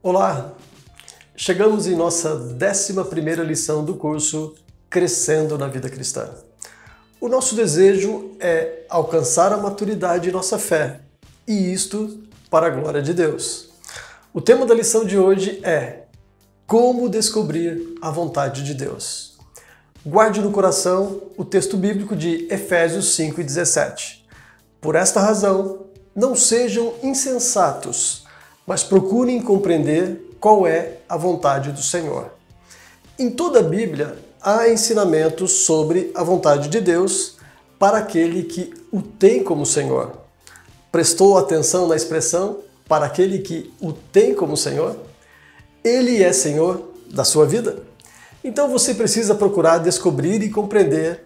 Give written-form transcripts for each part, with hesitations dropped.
Olá! Chegamos em nossa 11ª lição do curso Crescendo na Vida Cristã. O nosso desejo é alcançar a maturidade em nossa fé, e isto para a glória de Deus. O tema da lição de hoje é como descobrir a vontade de Deus. Guarde no coração o texto bíblico de Efésios 5:17. Por esta razão, não sejam insensatos, mas procurem compreender qual é a vontade do Senhor. Em toda a Bíblia, há ensinamentos sobre a vontade de Deus para aquele que o tem como Senhor. Prestou atenção na expressão para aquele que o tem como Senhor? Ele é Senhor da sua vida? Então você precisa procurar descobrir e compreender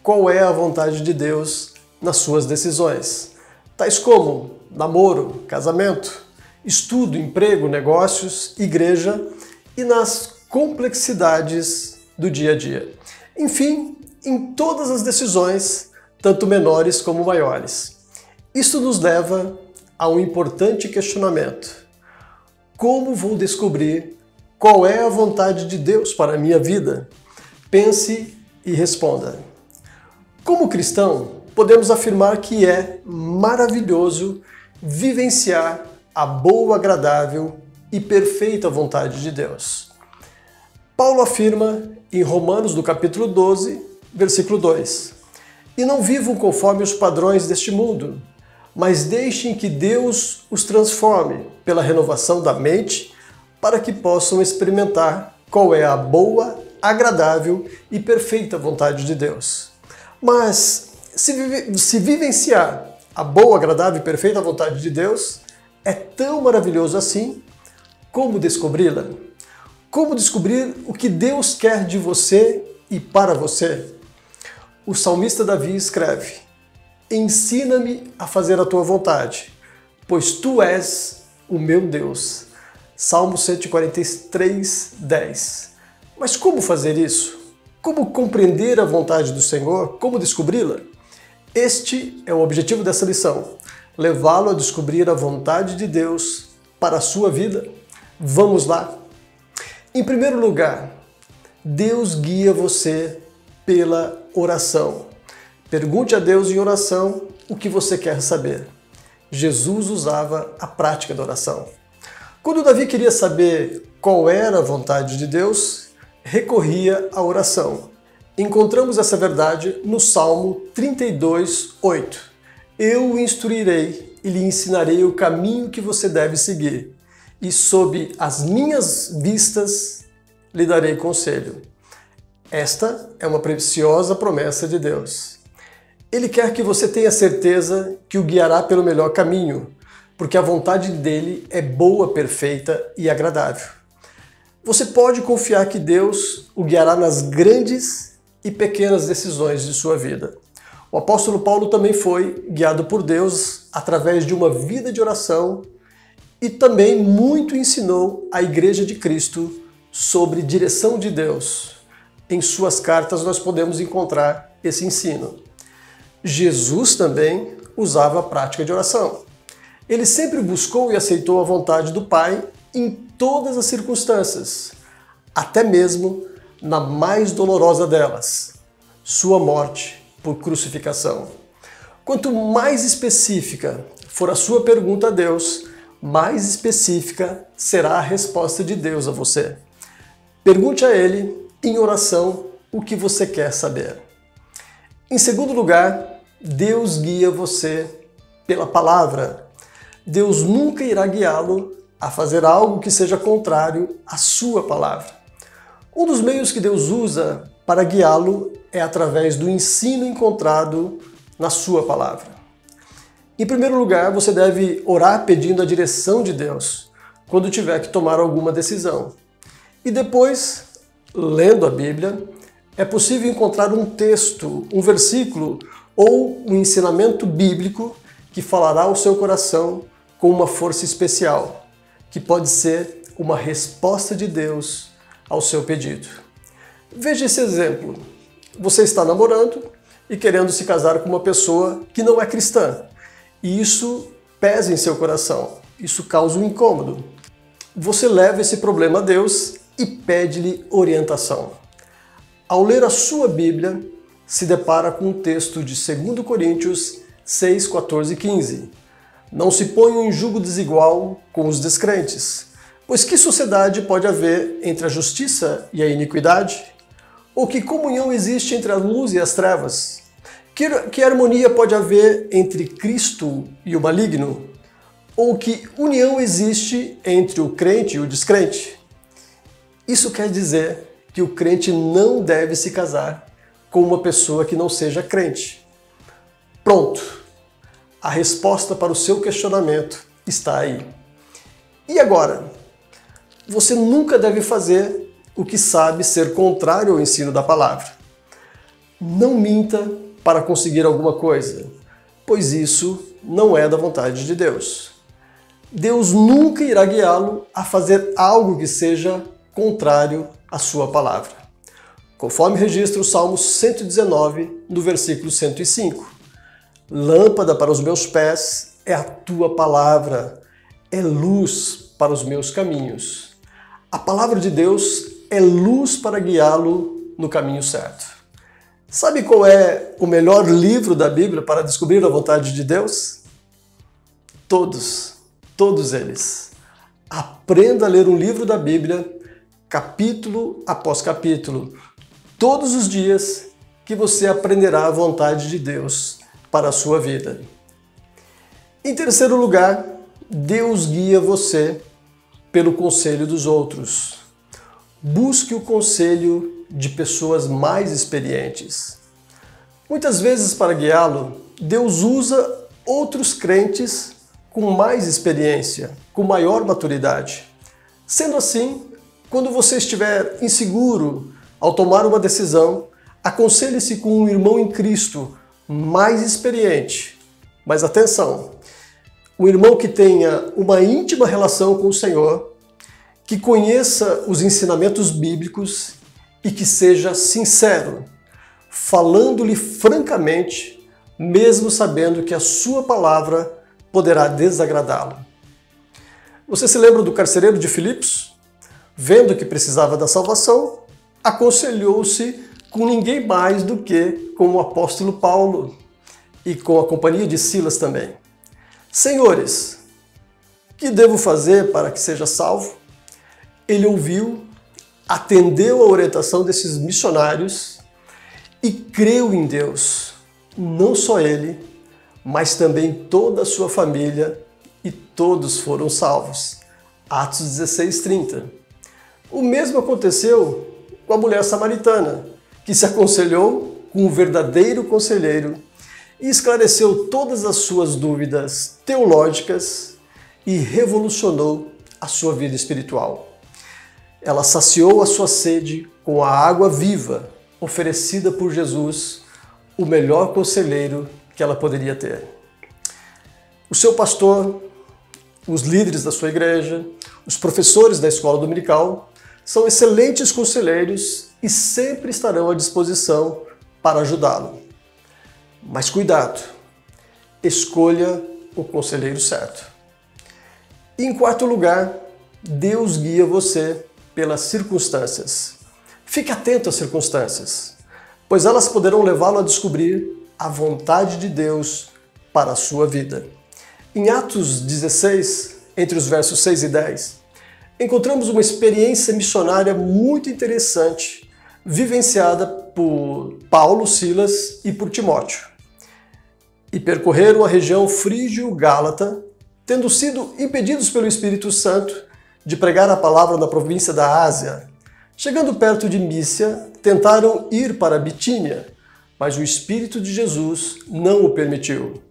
qual é a vontade de Deus nas suas decisões, tais como namoro, casamento, estudo, emprego, negócios, igreja e nas complexidades do dia a dia. Enfim, em todas as decisões, tanto menores como maiores. Isso nos leva a um importante questionamento. Como vou descobrir qual é a vontade de Deus para a minha vida? Pense e responda. Como cristão, podemos afirmar que é maravilhoso vivenciar a boa, agradável e perfeita vontade de Deus. Paulo afirma em Romanos, do capítulo 12, versículo 2: E não vivam conforme os padrões deste mundo, mas deixem que Deus os transforme pela renovação da mente, para que possam experimentar qual é a boa, agradável e perfeita vontade de Deus. Mas se vivenciar a boa, agradável e perfeita vontade de Deus é tão maravilhoso assim, como descobri-la? Como descobrir o que Deus quer de você e para você? O salmista Davi escreve: Ensina-me a fazer a tua vontade, pois tu és o meu Deus. Salmo 143, 10. Mas como fazer isso? Como compreender a vontade do Senhor? Como descobri-la? Este é o objetivo dessa lição. Levá-lo a descobrir a vontade de Deus para a sua vida? Vamos lá! Em primeiro lugar, Deus guia você pela oração. Pergunte a Deus em oração o que você quer saber. Jesus usava a prática da oração. Quando Davi queria saber qual era a vontade de Deus, recorria à oração. Encontramos essa verdade no Salmo 32, 8. Eu o instruirei e lhe ensinarei o caminho que você deve seguir, e sob as minhas vistas lhe darei conselho. Esta é uma preciosa promessa de Deus. Ele quer que você tenha certeza que o guiará pelo melhor caminho, porque a vontade dele é boa, perfeita e agradável. Você pode confiar que Deus o guiará nas grandes e pequenas decisões de sua vida. O apóstolo Paulo também foi guiado por Deus através de uma vida de oração e também muito ensinou à Igreja de Cristo sobre direção de Deus. Em suas cartas nós podemos encontrar esse ensino. Jesus também usava a prática de oração. Ele sempre buscou e aceitou a vontade do Pai em todas as circunstâncias, até mesmo na mais dolorosa delas, sua morte por crucificação. Quanto mais específica for a sua pergunta a Deus, mais específica será a resposta de Deus a você. Pergunte a Ele, em oração, o que você quer saber. Em segundo lugar, Deus guia você pela palavra. Deus nunca irá guiá-lo a fazer algo que seja contrário à sua palavra. Um dos meios que Deus usa para guiá-lo é através do ensino encontrado na sua palavra. Em primeiro lugar, você deve orar pedindo a direção de Deus quando tiver que tomar alguma decisão. E depois, lendo a Bíblia, é possível encontrar um texto, um versículo ou um ensinamento bíblico que falará ao seu coração com uma força especial, que pode ser uma resposta de Deus ao seu pedido. Veja esse exemplo. Você está namorando e querendo se casar com uma pessoa que não é cristã. E isso pesa em seu coração. Isso causa um incômodo. você leva esse problema a Deus e pede-lhe orientação. Ao ler a sua Bíblia, se depara com um texto de 2 Coríntios 6, 14 e 15. Não se ponham em julgo desigual com os descrentes, pois que sociedade pode haver entre a justiça e a iniquidade? Ou que comunhão existe entre a luz e as trevas? Que harmonia pode haver entre Cristo e o maligno? Ou que união existe entre o crente e o descrente? Isso quer dizer que o crente não deve se casar com uma pessoa que não seja crente. Pronto! A resposta para o seu questionamento está aí. E agora? Você nunca deve fazer o que sabe ser contrário ao ensino da palavra. Não minta para conseguir alguma coisa, pois isso não é da vontade de Deus. Deus nunca irá guiá-lo a fazer algo que seja contrário à sua palavra. Conforme registra o Salmo 119, no versículo 105. Lâmpada para os meus pés é a tua palavra, é luz para os meus caminhos. A palavra de Deus é luz para guiá-lo no caminho certo. Sabe qual é o melhor livro da Bíblia para descobrir a vontade de Deus? Todos eles. Aprenda a ler um livro da Bíblia, capítulo após capítulo, todos os dias, que você aprenderá a vontade de Deus para a sua vida. Em terceiro lugar, Deus guia você pelo conselho dos outros. Busque o conselho de pessoas mais experientes. Muitas vezes, para guiá-lo, Deus usa outros crentes com mais experiência, com maior maturidade. Sendo assim, quando você estiver inseguro ao tomar uma decisão, aconselhe-se com um irmão em Cristo mais experiente. Mas atenção, um irmão que tenha uma íntima relação com o Senhor, que conheça os ensinamentos bíblicos e que seja sincero, falando-lhe francamente, mesmo sabendo que a sua palavra poderá desagradá-lo. Você se lembra do carcereiro de Filipos? Vendo que precisava da salvação, aconselhou-se com ninguém mais do que com o apóstolo Paulo e com a companhia de Silas também. Senhores, que devo fazer para que seja salvo? Ele ouviu, atendeu a orientação desses missionários e creu em Deus. Não só ele, mas também toda a sua família, e todos foram salvos. Atos 16:30. O mesmo aconteceu com a mulher samaritana, que se aconselhou com um verdadeiro conselheiro e esclareceu todas as suas dúvidas teológicas e revolucionou a sua vida espiritual. Ela saciou a sua sede com a água viva oferecida por Jesus, o melhor conselheiro que ela poderia ter. O seu pastor, os líderes da sua igreja, os professores da escola dominical são excelentes conselheiros e sempre estarão à disposição para ajudá-lo. Mas cuidado, escolha o conselheiro certo. E em quarto lugar, Deus guia você pelas circunstâncias. Fique atento às circunstâncias, pois elas poderão levá-lo a descobrir a vontade de Deus para a sua vida. Em Atos 16, entre os versos 6 e 10, encontramos uma experiência missionária muito interessante, vivenciada por Paulo, Silas e por Timóteo. E percorreram a região frígio-gálata, tendo sido impedidos pelo Espírito Santo de pregar a palavra na província da Ásia. Chegando perto de Mísia, tentaram ir para Bitínia, mas o Espírito de Jesus não o permitiu.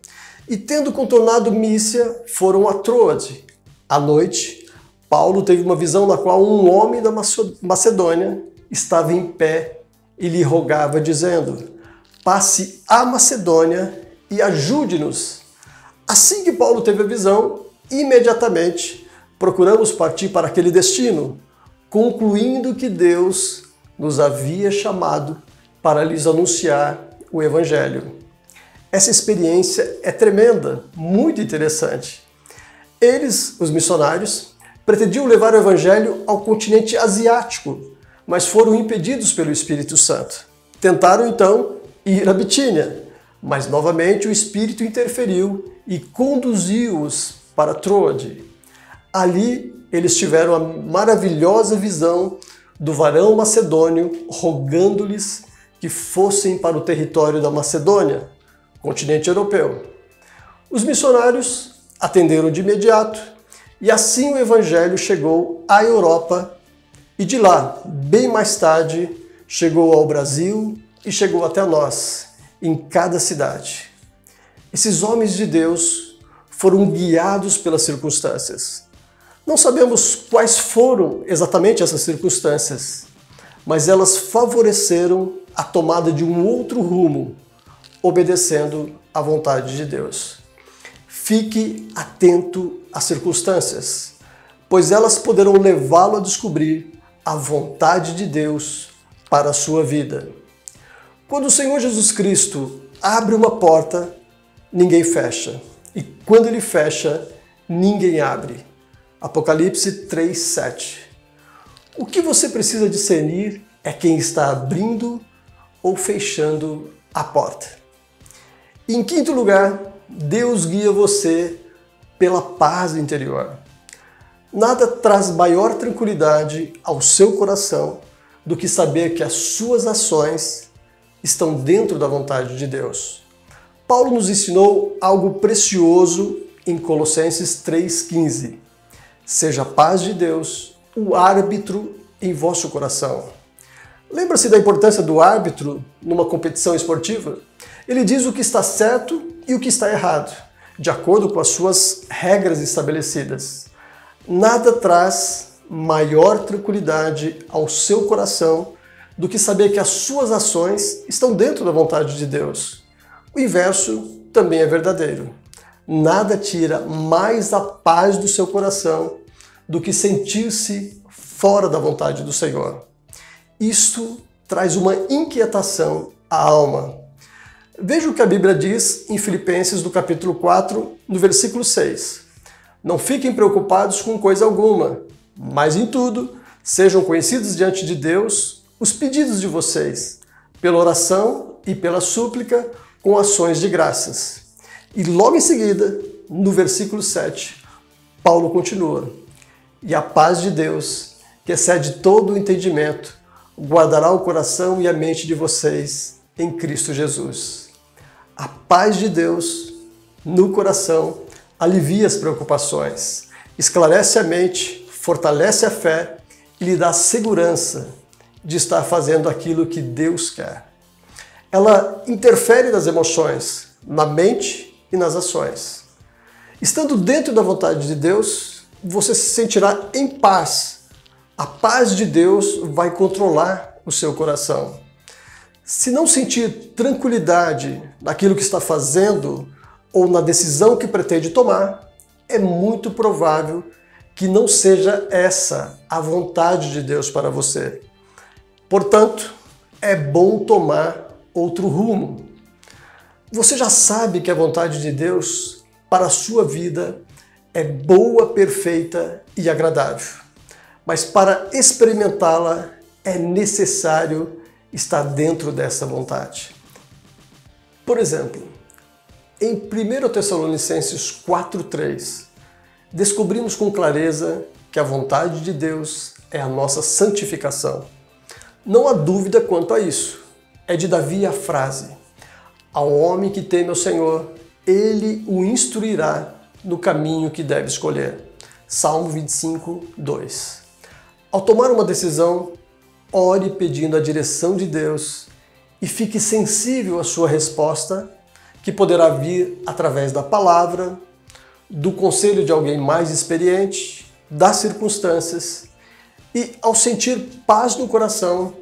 E tendo contornado Mísia, foram a Troade. À noite, Paulo teve uma visão na qual um homem da Macedônia estava em pé e lhe rogava, dizendo: passe à Macedônia e ajude-nos. Assim que Paulo teve a visão, imediatamente procuramos partir para aquele destino, concluindo que Deus nos havia chamado para lhes anunciar o Evangelho. Essa experiência é tremenda, muito interessante. Eles, os missionários, pretendiam levar o evangelho ao continente asiático, mas foram impedidos pelo Espírito Santo. Tentaram então ir a Bitínia, mas novamente o Espírito interferiu e conduziu-os para Troade. Ali eles tiveram a maravilhosa visão do varão macedônio rogando-lhes que fossem para o território da Macedônia, continente europeu. Os missionários atenderam de imediato e assim o evangelho chegou à Europa e de lá, bem mais tarde, chegou ao Brasil e chegou até nós, em cada cidade. Esses homens de Deus foram guiados pelas circunstâncias. Não sabemos quais foram exatamente essas circunstâncias, mas elas favoreceram a tomada de um outro rumo, obedecendo à vontade de Deus. Fique atento às circunstâncias, pois elas poderão levá-lo a descobrir a vontade de Deus para a sua vida. Quando o Senhor Jesus Cristo abre uma porta, ninguém fecha. E quando ele fecha, ninguém abre. Apocalipse 3:7. O que você precisa discernir é quem está abrindo ou fechando a porta. E em quinto lugar, Deus guia você pela paz interior. Nada traz maior tranquilidade ao seu coração do que saber que as suas ações estão dentro da vontade de Deus. Paulo nos ensinou algo precioso em Colossenses 3:15. Seja a paz de Deus o árbitro em vosso coração. Lembra-se da importância do árbitro numa competição esportiva? Ele diz o que está certo e o que está errado, de acordo com as suas regras estabelecidas. Nada traz maior tranquilidade ao seu coração do que saber que as suas ações estão dentro da vontade de Deus. O inverso também é verdadeiro. Nada tira mais a paz do seu coração do que sentir-se fora da vontade do Senhor. Isto traz uma inquietação à alma. Veja o que a Bíblia diz em Filipenses, do capítulo 4, no versículo 6. Não fiquem preocupados com coisa alguma, mas em tudo sejam conhecidos diante de Deus os pedidos de vocês, pela oração e pela súplica, com ações de graças. E logo em seguida, no versículo 7, Paulo continua: e a paz de Deus, que excede todo o entendimento, guardará o coração e a mente de vocês em Cristo Jesus. A paz de Deus no coração alivia as preocupações, esclarece a mente, fortalece a fé e lhe dá segurança de estar fazendo aquilo que Deus quer. Ela interfere nas emoções, na mente e nas ações. Estando dentro da vontade de Deus, você se sentirá em paz. A paz de Deus vai controlar o seu coração. Se não sentir tranquilidade naquilo que está fazendo ou na decisão que pretende tomar, é muito provável que não seja essa a vontade de Deus para você. Portanto, é bom tomar outro rumo. Você já sabe que a vontade de Deus para a sua vida é boa, perfeita e agradável. Mas para experimentá-la é necessário estar dentro dessa vontade. Por exemplo, em 1 Tessalonicenses 4:3, descobrimos com clareza que a vontade de Deus é a nossa santificação. Não há dúvida quanto a isso. É de Davi a frase: ao homem que teme ao Senhor, ele o instruirá no caminho que deve escolher. Salmo 25:2. Ao tomar uma decisão, ore pedindo a direção de Deus e fique sensível à sua resposta, que poderá vir através da palavra, do conselho de alguém mais experiente, das circunstâncias. E ao sentir paz no coração,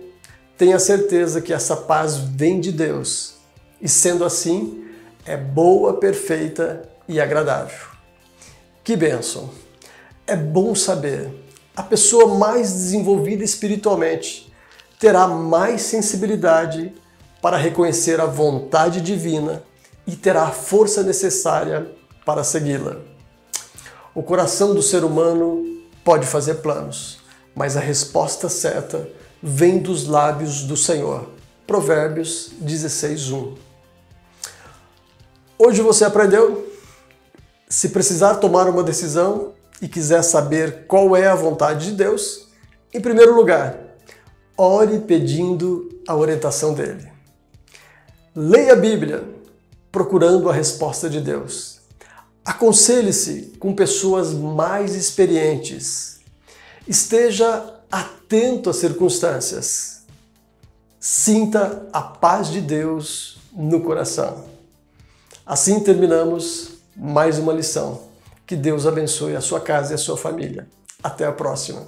tenha certeza que essa paz vem de Deus. E sendo assim, é boa, perfeita e agradável. Que bênção! É bom saber, a pessoa mais desenvolvida espiritualmente terá mais sensibilidade para reconhecer a vontade divina e terá a força necessária para segui-la. O coração do ser humano pode fazer planos, mas a resposta certa vem dos lábios do Senhor. Provérbios 16:1. Hoje você aprendeu? Se precisar tomar uma decisão e quiser saber qual é a vontade de Deus, em primeiro lugar, ore pedindo a orientação dele. Leia a Bíblia, procurando a resposta de Deus. Aconselhe-se com pessoas mais experientes. Esteja atento às circunstâncias. Sinta a paz de Deus no coração. Assim terminamos mais uma lição. Que Deus abençoe a sua casa e a sua família. Até a próxima.